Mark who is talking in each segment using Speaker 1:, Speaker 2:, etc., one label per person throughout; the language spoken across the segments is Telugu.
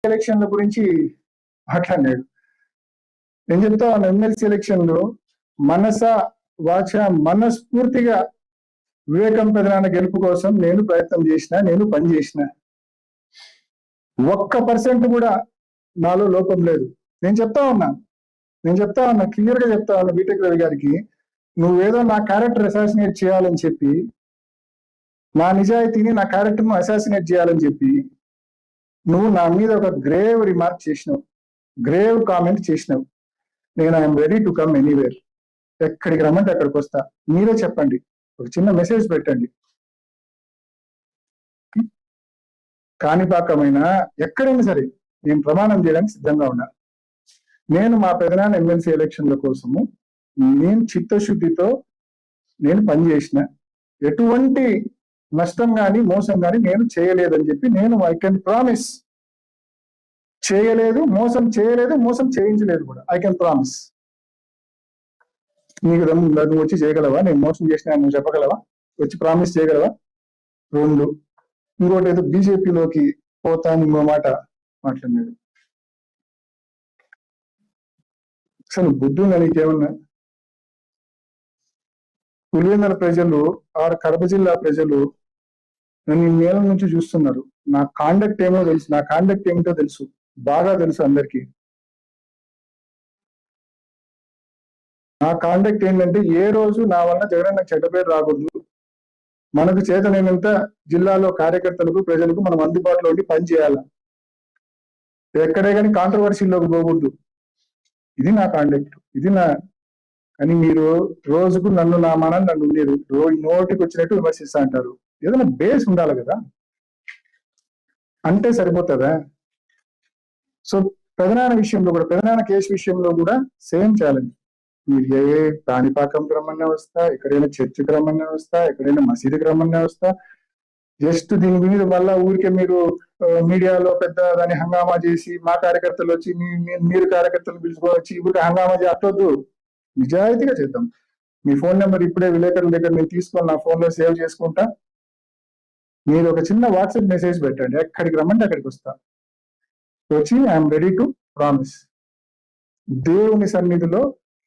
Speaker 1: ఎలక్షన్ల గురించి మాట్లాడినాడు. నేను చెప్తా ఉన్నాను, ఎమ్మెల్సీ ఎలక్షన్ లో మనస వాచ మనస్ఫూర్తిగా వివేకం పెదనాన్న గెలుపు కోసం నేను ప్రయత్నం చేసిన, నేను పనిచేసిన. 1% కూడా నాలో లోపం లేదు. నేను చెప్తా ఉన్నా క్లియర్ గా చెప్తా ఉన్నా బీటెక్ రవి గారికి, నువ్వేదో నా క్యారెక్టర్ అసాసినేట్ చేయాలని చెప్పి, నా నిజాయితీని నా క్యారెక్టర్ను అసాసినేట్ చేయాలని చెప్పి నువ్వు నా మీద ఒక గ్రేవ్ రిమార్క్ చేసినావు, గ్రేవ్ కామెంట్ చేసినావు. నేను I'm ready to come anywhere. ఎక్కడికి రమ్మంటే అక్కడికి వస్తా. మీరే చెప్పండి, ఒక చిన్న మెసేజ్ పెట్టండి. కాణిపాకమైనా ఎక్కడైనా సరే నేను ప్రమాణం చేయడానికి సిద్ధంగా ఉన్నా. నేను మా పెదనాన్న ఎమ్మెల్సీ ఎలక్షన్ల కోసము నేను చిత్తశుద్ధితో నేను పనిచేసిన. ఎటువంటి నష్టం కానీ మోసం కానీ నేను చేయలేదని చెప్పి నేను ఐ కెన్ ప్రామిస్. చేయలేదు, మోసం చేయలేదు, మోసం చేయించలేదు కూడా. I can promise. నీకు నువ్వు వచ్చి చేయగలవా? నేను మోసం చేసిన నువ్వు చెప్పగలవా? వచ్చి ప్రామిస్ చేయగలవా? 2, ఇంకోటి ఏదో బీజేపీలోకి పోతా ఇంకో మాట మాట్లాడినాడు. అసలు బుద్ధి ఉందా నీకేమన్నా? పులివెందుల ప్రజలు, కడప జిల్లా ప్రజలు నన్ను ఇన్నేళ్ల నుంచి చూస్తున్నారు. నా కాండక్ట్ ఏమో తెలుసు, నా కాండక్ట్ ఏమిటో తెలుసు, బాగా తెలుసు అందరికీ. నా కాండక్ట్ ఏంటంటే, ఏ రోజు నా వల్ల జగనన్న చెడ్డ పేరు రాకూడదు. మనకు చేతనైనంత జిల్లాలో కార్యకర్తలకు, ప్రజలకు మనం అందుబాటులో ఉండి పని చేయాలి. ఎక్కడే కానీ కాంట్రవర్సీలోకి పోకూడదు. ఇది నా కాండక్ట్, ఇది నా. కానీ మీరు రోజుకు నన్ను నా మానాన్ని నన్ను ఉండేరు, నోటికి వచ్చినట్టు విమర్శిస్తా అంటారు. ఏదైనా బేస్ ఉండాలి కదా, అంటే సరిపోతుందా? సో పెదనాన్న విషయంలో కూడా, పెదనాన్న కేసు విషయంలో కూడా సేమ్ ఛాలెంజ్. మీరు ఏ కాణిపాకంకి రమ్మన్నా వస్తా, ఎక్కడైనా చర్చికి రమ్మన్నా వస్తా, ఎక్కడైనా మసీదుకి రమ్మన్నా వస్తా. జస్ట్ దీని మీద వల్ల ఊరికే మీరు మీడియాలో పెద్ద దాన్ని హంగామా చేసి, మా కార్యకర్తలు వచ్చి మీరు కార్యకర్తలు పిలుచుకోవచ్చి ఊరికి హంగామా చేయొద్దు. నిజాయితీగా చేద్దాం. మీ ఫోన్ నెంబర్ ఇప్పుడే విలేకరుల దగ్గర నేను తీసుకొని నా ఫోన్ లో సేవ్ చేసుకుంటా. మీరు ఒక చిన్న వాట్సాప్ మెసేజ్ పెట్టండి, ఎక్కడికి రమ్మంటే అక్కడికి వస్తా. వచ్చి ఐఎమ్ రెడీ టు ప్రామిస్. దేవుని సన్నిధిలో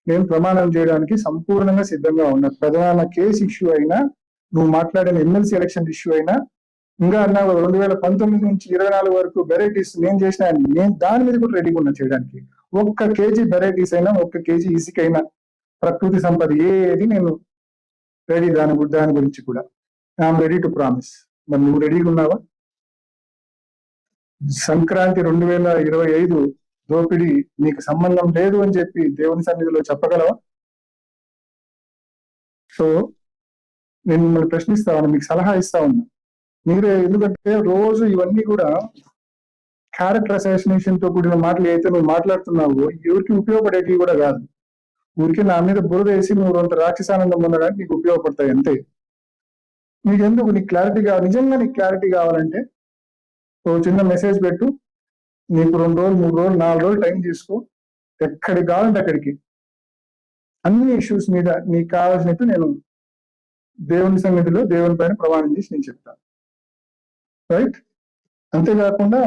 Speaker 1: నేను ప్రమాణం చేయడానికి సంపూర్ణంగా సిద్ధంగా ఉన్నా. ప్రధాన కేసు ఇష్యూ అయినా, నువ్వు మాట్లాడిన ఎమ్మెల్సీ ఎలక్షన్ ఇష్యూ అయినా, ఇంకా అన్నా 2019 నుంచి 24 వరకు వెరైటీస్ నేను చేసిన, నేను దాని మీద కూడా రెడీగా ఉన్నా చేయడానికి. 1 కేజీ వెరైటీస్ అయినా, 1 కేజీ ఇసుకైనా, ప్రకృతి సంపద ఏది నేను రెడీ. దాని గురించి కూడా ఐఎమ్ రెడీ టు ప్రామిస్. మరి నువ్వు రెడీగా ఉన్నావా? సంక్రాంతి 2025 దోపిడీ నీకు సంబంధం లేదు అని చెప్పి దేవుని సన్నిధిలో చెప్పగలవా? సో నేను మిమ్మల్ని ప్రశ్నిస్తా ఉన్నా, మీకు సలహా ఇస్తా ఉన్నా. మీరే, ఎందుకంటే రోజు ఇవన్నీ కూడా క్యారెక్టర్ అసాసినేషన్ తో కూడిన మాటలు అయితే నువ్వు మాట్లాడుతున్నావు, ఎవరికి ఉపయోగపడేటివి కూడా కాదు. ఊరికి నా మీద బురద వేసి నువ్వు అంత రాక్షసానందం పొందడానికి నీకు ఉపయోగపడతాయి అంతే. నీకెందుకు? నీకు క్లారిటీ కావాలి, నిజంగా నీకు క్లారిటీ కావాలంటే ఓ చిన్న మెసేజ్ పెట్టు. నీకు 2 రోజులు, 3 రోజులు, 4 రోజులు టైం తీసుకో. ఎక్కడికి కావాలంటే అక్కడికి అన్ని ఇష్యూస్ మీద నీకు కావాల్సినట్టు నేను దేవుని సన్నిధిలో దేవుని పైన ప్రమాణం చేసి నేను చెప్తాను. రైట్? అంతేకాకుండా